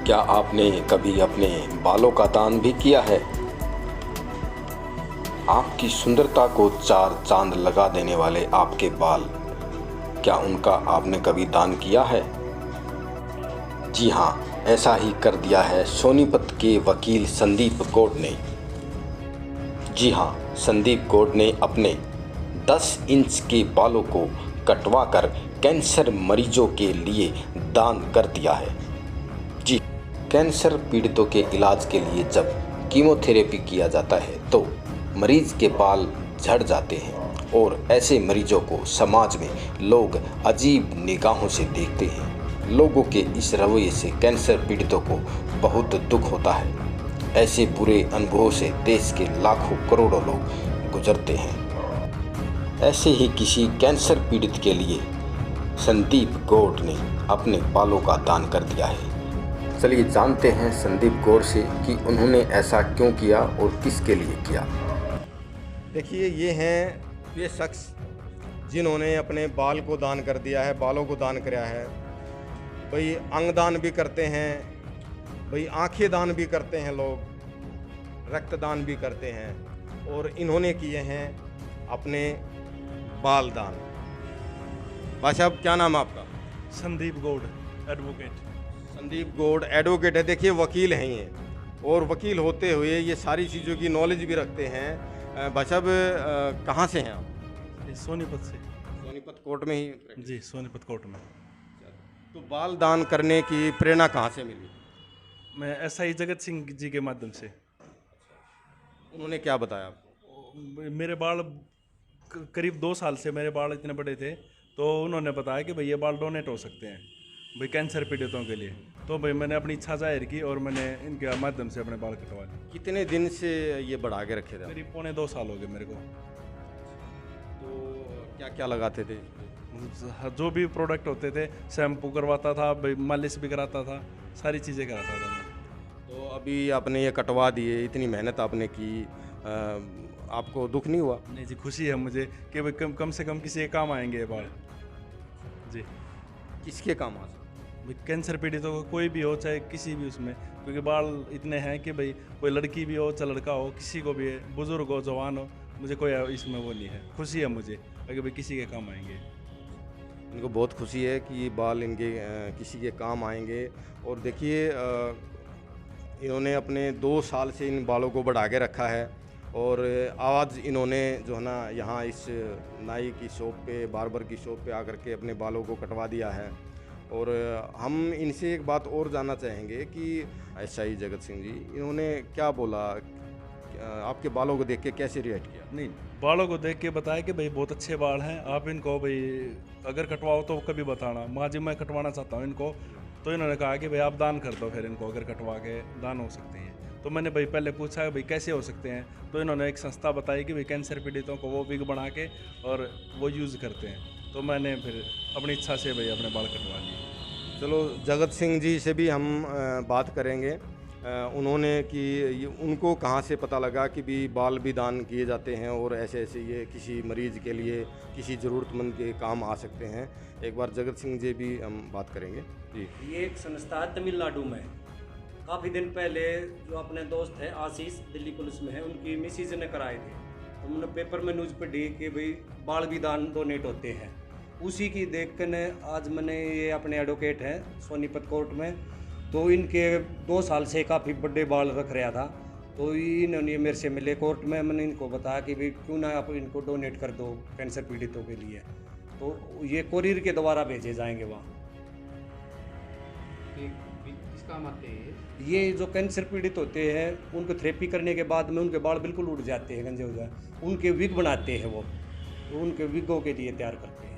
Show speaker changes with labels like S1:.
S1: क्या आपने कभी अपने बालों का दान भी किया है? आपकी सुंदरता को चार चांद लगा देने वाले आपके बाल, क्या उनका आपने कभी दान किया है? जी हाँ, ऐसा ही कर दिया है सोनीपत के वकील संदीप गौड़ ने। जी हाँ, संदीप गौड़ ने अपने 10 इंच के बालों को कटवाकर कैंसर मरीजों के लिए दान कर दिया है। जी, कैंसर पीड़ितों के इलाज के लिए जब कीमोथेरेपी किया जाता है तो मरीज के बाल झड़ जाते हैं और ऐसे मरीजों को समाज में लोग अजीब निगाहों से देखते हैं। लोगों के इस रवैये से कैंसर पीड़ितों को बहुत दुख होता है। ऐसे बुरे अनुभवों से देश के लाखों करोड़ों लोग गुजरते हैं। ऐसे ही किसी कैंसर पीड़ित के लिए संदीप गौड़ ने अपने बालों का दान कर दिया है। चलिए जानते हैं संदीप गौड़ से कि उन्होंने ऐसा क्यों किया और किसके लिए किया।
S2: देखिए, ये शख्स जिन्होंने अपने बाल को दान कर दिया है, बालों को दान कराया है। भाई अंगदान भी करते हैं, भाई आंखें दान भी करते हैं, लोग रक्तदान भी करते हैं, और इन्होंने किए हैं अपने बाल दान। भाई साहब, क्या नाम है आपका?
S3: संदीप गौड़, एडवोकेट।
S2: संदीप गौड़ एडवोकेट है। देखिए, वकील हैं ये, और वकील होते हुए ये सारी चीज़ों की नॉलेज भी रखते हैं। भाई साहब, कहाँ से हैं आप?
S3: सोनीपत से।
S2: सोनीपत कोर्ट में ही?
S3: जी, सोनीपत कोर्ट में।
S2: तो बाल दान करने की प्रेरणा कहाँ से मिली?
S3: मैं SI जगत सिंह जी के माध्यम से।
S2: उन्होंने क्या बताया आपको?
S3: मेरे बाल करीब 2 साल से मेरे बाल इतने बड़े थे, तो उन्होंने बताया कि भाई ये बाल डोनेट हो सकते हैं भाई कैंसर पीड़ितों के लिए। तो भाई मैंने अपनी इच्छा जाहिर की और मैंने इनके माध्यम से अपने बाल कटवा लिए।
S2: कितने दिन से ये बढ़ा के रखे थे?
S3: करीब 1.25 साल हो गए मेरे को।
S2: तो क्या क्या लगाते थे?
S3: जो भी प्रोडक्ट होते थे, शैम्पू करवाता था, भाई मालिश भी कराता था, सारी चीज़ें कराता था मैं।
S2: तो अभी आपने ये कटवा दिए, इतनी मेहनत आपने की, आपको दुख नहीं हुआ?
S3: नहीं जी, खुशी है मुझे कि भाई कम से कम किसी के काम आएंगे ये बाल। जी।
S2: किसके काम आ सकते?
S3: भाई कैंसर पीड़ितों को कोई भी हो, चाहे किसी भी उसमें, क्योंकि बाल इतने हैं कि भाई कोई लड़की भी हो चाहे लड़का हो, किसी को भी है, बुजुर्ग हो जवान हो, मुझे कोई इसमें वो नहीं है। खुशी है मुझे कि भाई किसी के काम आएंगे।
S2: इनको बहुत खुशी है कि ये बाल इनके किसी के काम आएंगे। और देखिए, इन्होंने अपने 2 साल से इन बालों को बढ़ा के रखा है, और आज इन्होंने जो है ना यहाँ इस नाई की शॉप पे, बार्बर की शॉप पे आकर के अपने बालों को कटवा दिया है। और हम इनसे एक बात और जानना चाहेंगे कि SI जगत सिंह जी, इन्होंने क्या बोला, आपके बालों को देख के कैसे रिएक्ट किया?
S3: नहीं, बालों को देख के बताया कि भाई बहुत अच्छे बाल हैं, आप इनको भाई अगर कटवाओ तो कभी बताना। माँ जी, मैं कटवाना चाहता हूँ इनको। तो इन्होंने कहा कि भाई आप दान कर दो, फिर इनको अगर कटवा के दान हो सकते हैं। तो मैंने भाई पहले पूछा भाई कैसे हो सकते हैं, तो इन्होंने एक संस्था बताई कि भाई कैंसर पीड़ितों को वो विग बना के और वो यूज़ करते हैं। तो मैंने फिर अपनी इच्छा से भाई अपने बाल कटवा लिए।
S2: चलो, जगत सिंह जी से भी हम बात करेंगे। उन्होंने कि उनको कहाँ से पता लगा कि भी बाल भी दान किए जाते हैं और ऐसे ऐसे ये किसी मरीज़ के लिए, किसी ज़रूरतमंद के काम आ सकते हैं। एक बार जगत सिंह जी भी हम बात करेंगे। जी,
S4: ये एक संस्था है तमिलनाडु में। काफ़ी दिन पहले जो अपने दोस्त है आशीष, दिल्ली पुलिस में है, उनकी मिसिज ने कराए थे। तो हमने पेपर में न्यूज़ पे दी कि भाई बाल भी दान डोनेट होते हैं। उसी की देख कर आज मैंने, ये अपने एडवोकेट हैं सोनीपत कोर्ट में, तो इनके 2 साल से काफ़ी बड़े बाल रख रहा था। तो इन्होंने मेरे से मिले कोर्ट में, मैंने इनको बताया कि भाई क्यों ना आप इनको डोनेट कर दो कैंसर पीड़ितों के लिए। तो ये कोरियर के द्वारा भेजे जाएंगे वहाँ।
S5: किस काम आते हैं
S4: ये जो कैंसर पीड़ित होते हैं, उनको थेरेपी करने के बाद में उनके बाल बिल्कुल उड़ जाते हैं, गंजे हो जाए, उनके विग बनाते हैं वो, तो उनके विगों के लिए तैयार करते हैं।